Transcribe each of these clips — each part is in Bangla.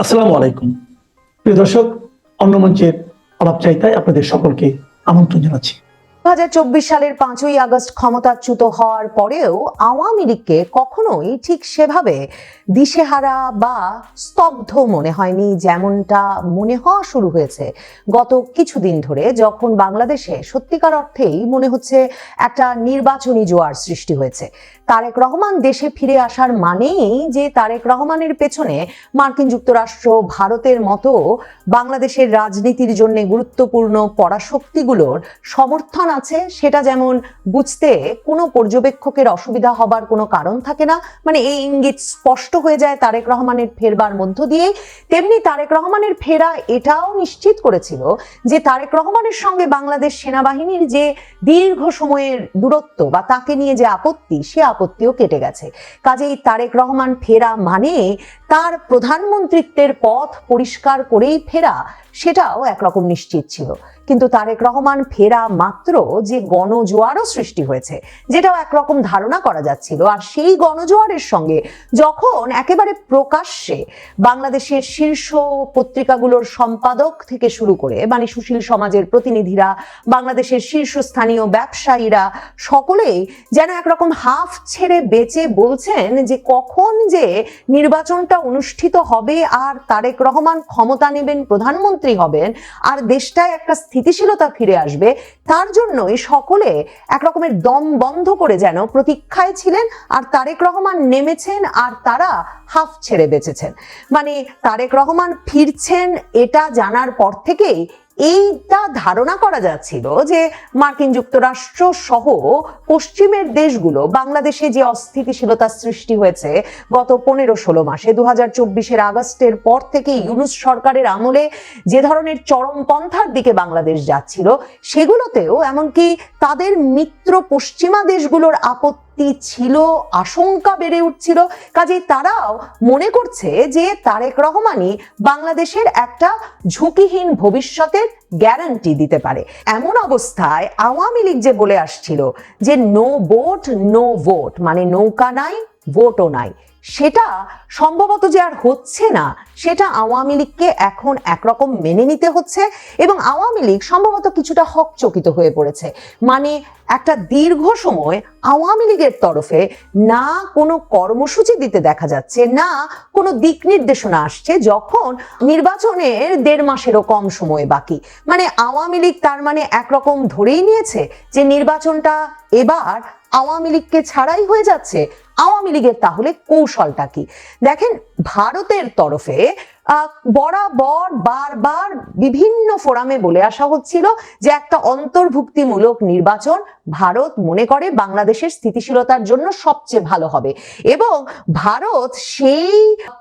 আসসালামু আলাইকুম প্রিয় দর্শক, অন্য মঞ্চের আলাপচারিতায় আপনাদের সকলকে আমন্ত্রণ জানাচ্ছি। 2024 সালের 5ই আগস্ট ক্ষমতাচ্যুত হওয়ার পরেও আওয়ামী লীগকে কখনোই ঠিক সেভাবে দিশেহারা বা স্তব্ধ মনে হয়নি, যেমনটা মনে হওয়া শুরু হয়েছে গত কিছুদিন ধরে, যখন বাংলাদেশে সত্যিকার অর্থেই মনে হচ্ছে একটা নির্বাচনী জোয়ার সৃষ্টি হয়েছে। তারেক রহমান দেশে ফিরে আসার মানেই যে তারেক রহমানের পেছনে মার্কিন যুক্তরাষ্ট্র, ভারতের মতো বাংলাদেশের রাজনীতির জন্য গুরুত্বপূর্ণ পরাশক্তিগুলোর সমর্থন আছে, সেটা যেমন বুঝতে কোনো পর্যবেক্ষকের অসুবিধা হবার কোনো কারণ থাকে না। মানে এই ইঙ্গিত স্পষ্ট হয়ে যায় তারেক রহমানের ফেরবার মধ্য দিয়ে। তেমনি তারেক রহমানের ফেরা এটাও নিশ্চিত করেছিল যে তারেক রহমানের সঙ্গে বাংলাদেশ সেনাবাহিনীর যে দীর্ঘ সময়ের দূরত্ব বা তাকে নিয়ে যে আপত্তি, সে আপত্তিও কেটে গেছে। কাজেই তারেক রহমান ফেরা মানে তার প্রধানমন্ত্রিত্বের পথ পরিষ্কার করেই ফেরা, সেটাও একরকম নিশ্চিত ছিল। কিন্তু তারেক রহমান ফেরা মাত্র যে গণজোয়ারও সৃষ্টি হয়েছে, যেটাও একরকম ধারণা করা যাচ্ছিল। আর সেই গণজোয়ারের সঙ্গে যখন একেবারে প্রকাশ্যে বাংলাদেশের শীর্ষ পত্রিকাগুলোর সম্পাদক থেকে শুরু করে মানে সুশীল সমাজের প্রতিনিধিরা, বাংলাদেশের শীর্ষস্থানীয় ব্যবসায়ীরা সকলেই যেন একরকম হাফ ছেড়ে বেঁচে বলছেন যে কখন যে নির্বাচনটা অনুষ্ঠিত হবে আর তারেক রহমান ক্ষমতা নেবেন, প্রধানমন্ত্রী হবেন, আর দেশটায় একটা স্থিতিশীলতা ফিরে আসবে, তার জন্যই সকলে একরকমের দম বন্ধ করে যেন প্রতীক্ষায় ছিলেন। আর তারেক রহমান নেমেছেন আর তারা হাফ ছেড়ে বেঁচেছেন। মানে তারেক রহমান ফিরছেন এটা জানার পর থেকেই এইটা ধারণা করা যাচ্ছিল যে মার্কিন যুক্তরাষ্ট্র সহ পশ্চিমের দেশগুলো বাংলাদেশে যে অস্থিতিশীলতা সৃষ্টি হয়েছে গত 15-16 মাসে, 2024 আগস্টের পর থেকে ইউনূস সরকারের আমলে যে ধরনের চরমপন্থার দিকে বাংলাদেশ যাচ্ছিল, সেগুলোতেও এমনকি তাদের মিত্র পশ্চিমা দেশগুলোর আপত্তি ছিল, আশঙ্কা বেড়ে উঠছিল। কাজেই তারাও মনে করছে যে তারেক রহমানই বাংলাদেশের একটা ঝুঁকিহীন ভবিষ্যতের গ্যারান্টি দিতে পারে। এমন অবস্থায় আওয়ামী লীগ যে বলে আসছিল যে নো ভোট নো ভোট, মানে নৌকা নাই ভোটও নাই, সেটা সম্ভবত যে আর হচ্ছে না, সেটা আওয়ামী লীগকে এখন একরকম মেনে নিতে হচ্ছে। এবং আওয়ামী লীগ সম্ভবত কিছুটা হকচকিত হয়ে পড়েছে। মানে একটা দীর্ঘ সময় আওয়ামী লীগের তরফে না কোনো কর্মসূচি দিতে দেখা যাচ্ছে, না কোনো দিক নির্দেশনা আসছে, যখন নির্বাচনের 1.5 মাসেরও কম সময় বাকি। মানে আওয়ামী লীগ তার মানে একরকম ধরেই নিয়েছে যে নির্বাচনটা এবার আওয়ামী লীগকে ছাড়াই হয়ে যাচ্ছে। আওয়ামী লীগের তাহলে কৌশলটা কি? দেখেন, ভারতের তরফে বরাবর বারবার বিভিন্ন ফোরামে বলে আসা হচ্ছিল যে একটা অন্তর্ভুক্তিমূলক নির্বাচন ভারত মনে করে বাংলাদেশের স্থিতিশীলতার জন্য সবচেয়ে ভালো হবে। এবং ভারত সেই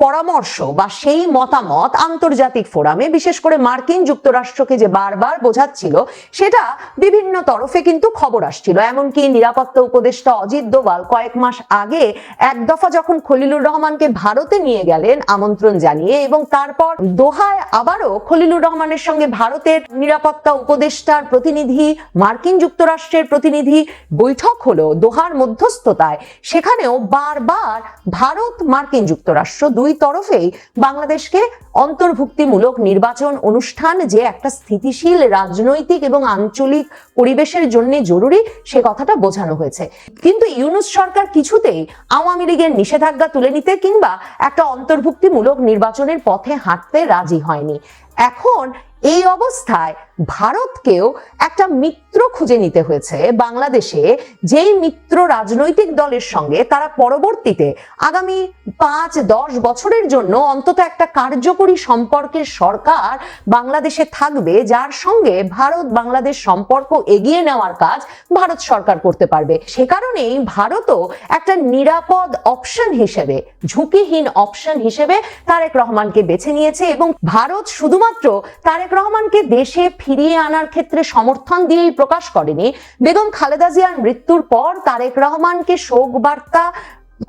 পরামর্শ বা সেই মতামত আন্তর্জাতিক ফোরামে, বিশেষ করে মার্কিন যুক্তরাষ্ট্রকে যে বারবার বোঝাচ্ছিল, সেটা বিভিন্ন তরফে কিন্তু খবর আসছিল। এমনকি নিরাপত্তা উপদেষ্টা অজিত দোভাল কয়েক মাস আগে এক দফা যখন খলিলুর রহমানকে ভারতে নিয়ে গেলেন আমন্ত্রণ জানিয়ে, এবং তারপর দোহায় আবারও খলিলুর রহমানের সঙ্গে ভারতের নিরাপত্তা উপদেষ্টার প্রতিনিধি, মার্কিন যুক্তরাষ্ট্রের প্রতিনিধি বৈঠক হলো দোহার মধ্যস্থতায়, সেখানেও বারবার ভারত, মার্কিন যুক্তরাষ্ট্র দুই তরফেই বাংলাদেশকে অন্তর্ভুক্তিমূলক নির্বাচন অনুষ্ঠান যে একটা স্থিতিশীল রাজনৈতিক এবং আঞ্চলিক পরিবেশের জন্য জরুরি, সে কথাটা বোঝানো হয়েছে। কিন্তু ইউনূস সরকার কিছুতেই আওয়ামী লীগের নিষেধাজ্ঞা তুলে নিতে কিংবা একটা অন্তর্ভুক্তিমূলক নির্বাচনের পথে হাঁটতে রাজি হয়নি। এখন এই অবস্থায় ভারতকেও একটা মিত্র খুঁজে নিতে হয়েছে বাংলাদেশে, যেই মিত্র রাজনৈতিক দলের সঙ্গে তারা পরবর্তীতে আগামী 5-10 বছরের জন্য অন্তত একটা কার্যকরী সম্পর্কের সরকার বাংলাদেশে থাকবে, যার সঙ্গে ভারত বাংলাদেশ সম্পর্ক এগিয়ে নেওয়ার কাজ ভারত সরকার করতে পারবে। সে কারণেই ভারতও একটা নিরাপদ অপশন হিসেবে, ঝুঁকিহীন অপশন হিসেবে তারেক রহমানকে বেছে নিয়েছে। এবং ভারত শুধুমাত্র তারেক রহমানকে দেশে ফিরিয়ে আনার ক্ষেত্রে সমর্থন দিয়েই প্রকাশ করেনি, বেগম খালেদা জিয়ার মৃত্যুর পর তারেক রহমানকে শোক বার্তা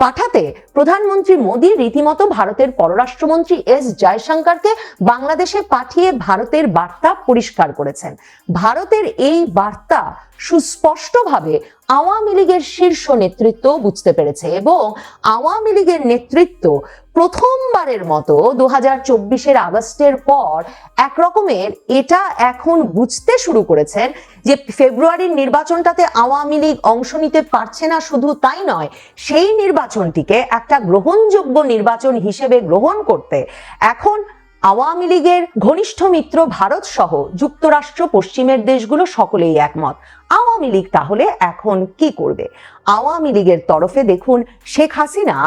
পাঠাতে প্রধানমন্ত্রী মোদী রীতিমতো ভারতের পররাষ্ট্রমন্ত্রী এস জয়শঙ্করকে বাংলাদেশে পাঠিয়ে ভারতের বার্তা পরিষ্কার করেছেন। ভারতের এই বার্তা সুস্পষ্টভাবে আওয়ামী লীগের শীর্ষ নেতৃত্ব বুঝতে পেরেছে এবং আওয়ামী লীগের নেতৃত্ব প্রথমবারের মতো 2024 আগস্টের পর একরকমের এটা এখন বুঝতে শুরু করেছেন যে ফেব্রুয়ারির নির্বাচনটাতে আওয়ামী লীগ অংশ নিতে পারছে না, শুধু তাই নয়, সেই নির্বাচনটিকে একটা গ্রহণযোগ্য নির্বাচন হিসেবে গ্রহণ করতে এখন আওয়ামী লীগের ঘনিষ্ঠ মিত্র ভারত সহ যুক্তরাষ্ট্র, পশ্চিমের দেশগুলো সকলেই একমত। আওয়ামী লীগ তাহলে এখন কি করবে? আওয়ামী লীগের তরফে দেখুন, শেখ হাসিনা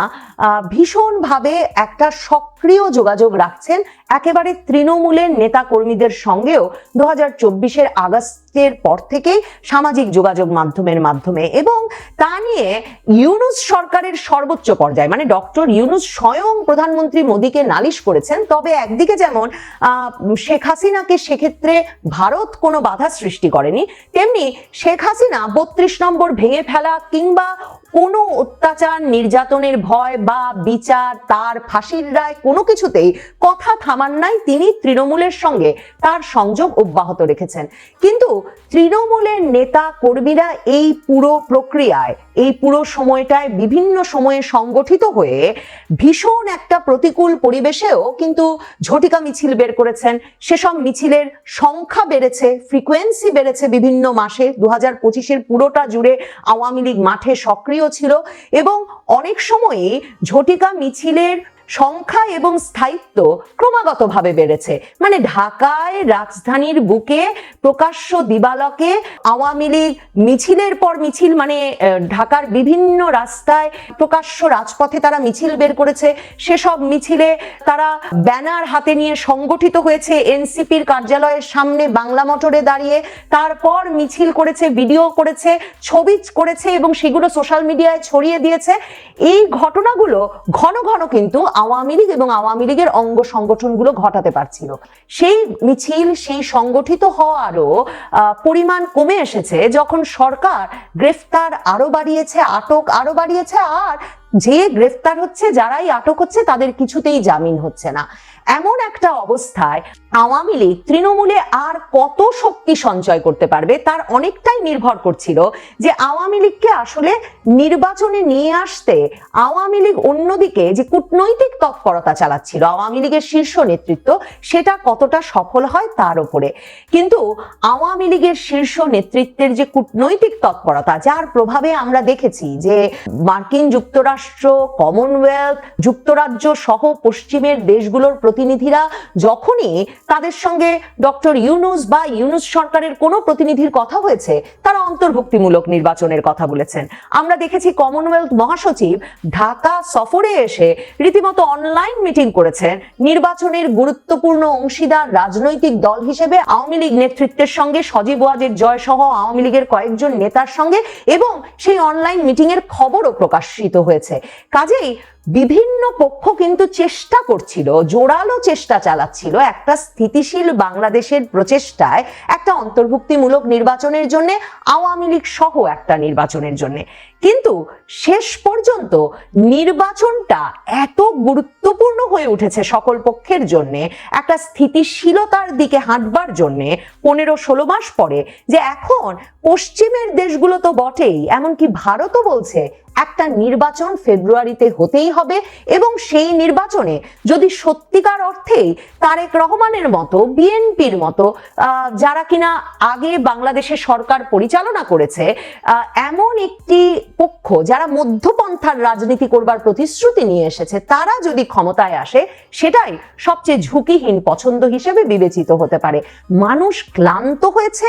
ভীষণভাবে একটা সক্রিয় যোগাযোগ রাখছেন একেবারে তৃণমূলের নেতা কর্মীদের সঙ্গেও 2024 আগস্টের পর থেকেই সামাজিক যোগাযোগ মাধ্যমে, এবং তা নিয়ে ইউনূস সরকারের সর্বোচ্চ পর্যায়ে মানে ডক্টর ইউনূস স্বয়ং প্রধানমন্ত্রী মোদীকে নালিশ করেছেন। তবে একদিকে যেমন শেখ হাসিনাকে সেক্ষেত্রে ভারত কোনো বাধা সৃষ্টি করেনি, তেমনি শেখ হাসিনা 32 নম্বর ভেঙে ফেলা কিংবা কোনো অত্যাচার নির্যাতনের ভয় বা বিচার, তার ফাঁসির রায়, কোনো কিছুতেই কথা থামান নাই। তিনি তৃণমূলের সঙ্গে তার সংযোগ অব্যাহত রেখেছেন। কিন্তু তৃণমূলের নেতা কর্মীরা এই পুরো প্রক্রিয়ায়, এই পুরো সময়টায় বিভিন্ন সময়ে সংগঠিত হয়ে ভীষণ একটা প্রতিকূল পরিবেশেও কিন্তু ঝটিকা মিছিল বের করেছেন। সেসব মিছিলের সংখ্যা বেড়েছে, ফ্রিকোয়েন্সি বেড়েছে বিভিন্ন মাসে। 2025 পুরোটা জুড়ে আওয়ামী লীগ মাঠে সক্রিয় ছিল এবং অনেক সময়ই ঝটিকা মিছিলের সংখ্যা এবং স্থায়িত্ব ক্রমাগতভাবে বেড়েছে। মানে ঢাকায় রাজধানীর বুকে প্রকাশ্য দিবালকে আওয়ামী লীগ মিছিলের পর মিছিল, মানে ঢাকার বিভিন্ন রাস্তায় প্রকাশ্য রাজপথে তারা মিছিল বের করেছে। সেসব মিছিলে তারা ব্যানার হাতে নিয়ে সংগঠিত হয়েছে এনসিপির কার্যালয়ের সামনে বাংলা মোটরে দাঁড়িয়ে, তারপর মিছিল করেছে, ভিডিও করেছে, ছবি করেছে এবং সেগুলো সোশ্যাল মিডিয়ায় ছড়িয়ে দিয়েছে। এই ঘটনাগুলো ঘন ঘন কিন্তু আওয়ামী লীগ এবং আওয়ামী লীগের অঙ্গ সংগঠনগুলো ঘটাতে পারছিল। সেই মিছিল, সেই সংগঠিত হওয়ারও পরিমাণ কমে এসেছে যখন সরকার গ্রেফতার আরো বাড়িয়েছে, আটক আরো বাড়িয়েছে, আর যে গ্রেফতার হচ্ছে, যারাই আটক হচ্ছে, তাদের কিছুতেই জামিন হচ্ছে না। এমন একটা অবস্থায় আওয়ামী লীগ তৃণমূলে আর কত শক্তি সঞ্চয় করতে পারবে তার অনেকটাই নির্ভর করছিল যে আওয়ামী লীগকে আসলে নির্বাচনে নিয়ে আসতে আওয়ামী লীগ অন্যদিকে যে কূটনৈতিক তৎপরতা চালাচ্ছিল আওয়ামী লীগের শীর্ষ নেতৃত্ব, সেটা কতটা সফল হয় তার উপরে। কিন্তু আওয়ামী লীগের শীর্ষ নেতৃত্বের যে কূটনৈতিক তৎপরতা, যার প্রভাবে আমরা দেখেছি যে মার্কিন যুক্তরাষ্ট্র, কমনওয়েলথ, যুক্তরাজ্য সহ পশ্চিমের দেশগুলোর প্রতিনিধিরা যখনই তাদের সঙ্গে ডক্টর ইউনূস বা ইউনূস সরকারের কোনো প্রতিনিধির কথা হয়েছে, তারা অন্তর্ভুক্তিমূলক নির্বাচনের কথা বলেছেন। আমরা দেখেছি কমনওয়েলথ মহাসচিব ঢাকা সফরে এসে রীতিমতো অনলাইন মিটিং করেছেন নির্বাচনের গুরুত্বপূর্ণ অংশীদার রাজনৈতিক দল হিসেবে আওয়ামী লীগ নেতৃত্বের সঙ্গে, সজীব ওয়াজেদ জয় সহ আওয়ামী লীগের কয়েকজন নেতার সঙ্গে, এবং সেই অনলাইন মিটিং এর খবরও প্রকাশিত হয়েছে। কাজেই বিভিন্ন পক্ষ কিন্তু চেষ্টা করছিল, জোরালো চেষ্টা চালাচ্ছিল একটা স্থিতিশীল বাংলাদেশের প্রচেষ্টায় একটা অন্তর্ভুক্তিমূলক নির্বাচনের জন্য, আওয়ামী লীগ সহ একটা নির্বাচনের জন্য। কিন্তু শেষ পর্যন্ত নির্বাচনটা এত গুরুত্বপূর্ণ হয়ে উঠেছে সকল পক্ষের জন্য, একটা স্থিতিশীলতার দিকে হাঁটবার জন্য 15-16 মাস পরে, যে এখন পশ্চিমের দেশগুলো তো বটেই, এমনকি ভারতও বলছে একটা নির্বাচন ফেব্রুয়ারিতে হতেই হবে, এবং সেই নির্বাচনে যদি সত্যিকার অর্থেই তারেক রহমানের মতো, বিএনপির মতো যারা কিনা আগে বাংলাদেশের সরকার পরিচালনা করেছে, এমন একটি পক্ষ যারা মধ্যপন্থার রাজনীতি করবার প্রতিশ্রুতি নিয়ে এসেছে, তারা যদি ক্ষমতায় আসে, সেটাই সবচেয়ে ঝুঁকিহীন পছন্দ হিসেবে বিবেচিত হতে পারে। মানুষ ক্লান্ত হয়েছে,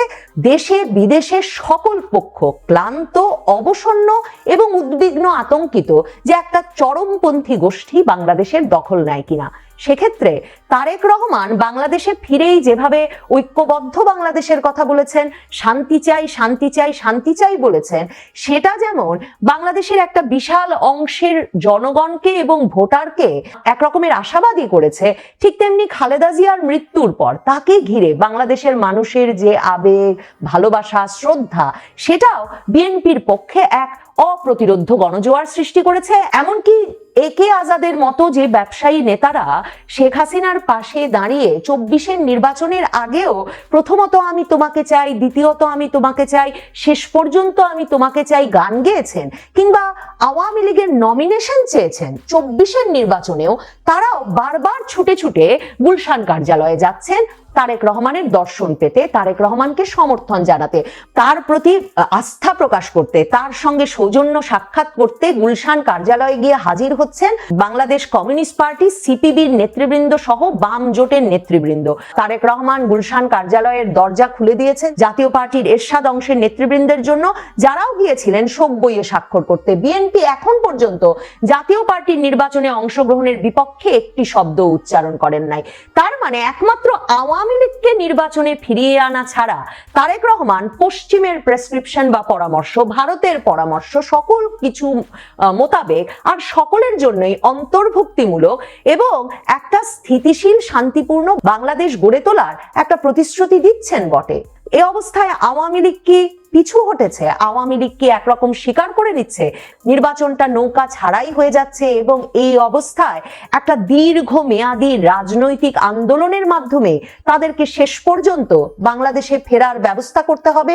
দেশে বিদেশে সকল পক্ষ ক্লান্ত, অবসন্ন এবং উদ্বিগ্ন, আতঙ্কিত যে একটা চরমপন্থী গোষ্ঠী বাংলাদেশের দখল নেয় কিনা। সেক্ষেত্রে তারেক রহমান বাংলাদেশে ফিরেই যেভাবে ঐক্যবদ্ধ বাংলাদেশের কথা বলেছেন, শান্তি চাই, শান্তি চাই, শান্তি চাই বলেছেন, সেটা যেমন বাংলাদেশের একটা বিশাল অংশের জনগণকে এবং ভোটারকে একরকমের আশাবাদী করেছে, ঠিক তেমনি খালেদা জিয়ার মৃত্যুর পর তাকে ঘিরে বাংলাদেশের মানুষের যে আবেগ, ভালোবাসা, শ্রদ্ধা, সেটাও বিএনপির পক্ষে এক অপ্রতিরোধ গণজোয়ার সৃষ্টি করেছে। এমনকি একে আজাদের মতো যে ব্যবসায়ী নেতারা শেখ হাসিনার পাশে দাঁড়িয়ে 24-এর নির্বাচনের আগেও প্রথমত আমি তোমাকে চাই, দ্বিতীয়ত আমি তোমাকে চাই, শেষ পর্যন্ত আমি তোমাকে চাই গান গেয়েছেন, কিংবা আওয়ামী লীগের নমিনেশন চেয়েছেন 24-এর নির্বাচনেও, তারাও বারবার ছুটে ছুটে গুলশান কার্যালয়ে যাচ্ছেন তারেক রহমানের দর্শন পেতে, তারেক রহমানকে সমর্থন জানাতে, তার প্রতি আস্থা প্রকাশ করতে, তার সঙ্গে সৌজন্য সাক্ষাৎ করতে গুলশান কার্যালয়ে গিয়ে হাজির হচ্ছেন বাংলাদেশ কমিউনিস্ট পার্টি, সিপিবির নেতৃবৃন্দ সহ বাম জোটের নেতৃবৃন্দ। তারেক রহমান গুলশান কার্যালয়ের দরজা খুলে দিয়েছেন জাতীয় পার্টির এরশাদ অংশের নেতৃবৃন্দের জন্য, যারাও গিয়েছিলেন শোক বইয়ে স্বাক্ষর করতে। বিএনপি এখন পর্যন্ত জাতীয় পার্টির নির্বাচনে অংশগ্রহণের বিপক্ষে একটি শব্দ উচ্চারণ করেন নাই। তার মানে একমাত্র আওয়ামী লীগকে নির্বাচনে ফিরিয়ে আনা ছাড়া তারেক রহমান পশ্চিমের প্রেসক্রিপশন বা পরামর্শ, ভারতের পরামর্শ, সকল কিছু মোতাবেক আর সকলের জন্যই অন্তর্ভুক্তিমূলক এবং একটা স্থিতিশীল শান্তিপূর্ণ বাংলাদেশ গড়ে তোলার একটা প্রতিশ্রুতি দিচ্ছেন বটে। এই অবস্থায় আওয়ামী লীগ কি পিছু হটেছে? আওয়ামী লীগ কি একরকম স্বীকার করে নিচ্ছে নির্বাচনটা নৌকা ছাড়াই হয়ে যাচ্ছে এবং এই অবস্থায় একটা দীর্ঘ মেয়াদী রাজনৈতিক আন্দোলনের মাধ্যমে তাদেরকে শেষ পর্যন্ত বাংলাদেশে ফেরার ব্যবস্থা করতে হবে?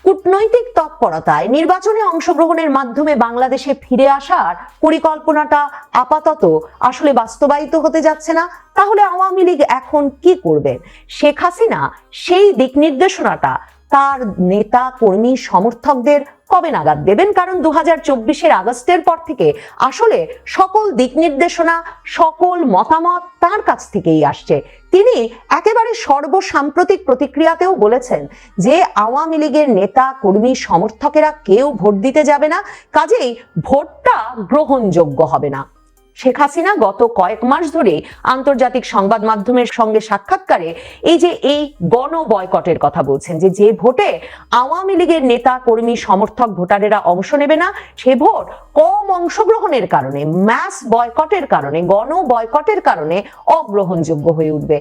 কূটনৈতিক তৎপরতায় নির্বাচনে অংশগ্রহণের মাধ্যমে বাংলাদেশে ফিরে আসার পরিকল্পনাটা আপাতত আসলে বাস্তবায়িত হতে যাচ্ছে না। তাহলে আওয়ামী লীগ এখন কি করবে? শেখ হাসিনা সেই দিক নির্দেশনাটা তার নেতা কর্মী সমর্থকদের কবে নাগাদ দেবেন? কারণ 2024-এর আগস্টের পর থেকে আসলে সকল দিক নির্দেশনা, সকল মতামত তার কাছ থেকেই আসছে। তিনি একেবারে সর্বসাম্প্রতিক প্রতিক্রিয়াতেও বলেছেন যে আওয়ামী লীগের নেতা কর্মী সমর্থকেরা কেউ ভোট দিতে যাবে না, কাজেই ভোটটা গ্রহণযোগ্য হবে না। শেখ হাসিনা গত কয়েক মাস ধরে আন্তর্জাতিক সংবাদ মাধ্যমের সঙ্গে সাক্ষাৎকারে এই গণ বয়কটের কথা বলছেন, যে ভোটে আওয়ামী লীগের নেতা কর্মী সমর্থক ভোটারেরা অংশ নেবে না, সে ভোট কম অংশগ্রহণের কারণে, ম্যাস বয়কটের কারণে, গণ বয়কটের কারণে অগ্রহণযোগ্য হয়ে উঠবে।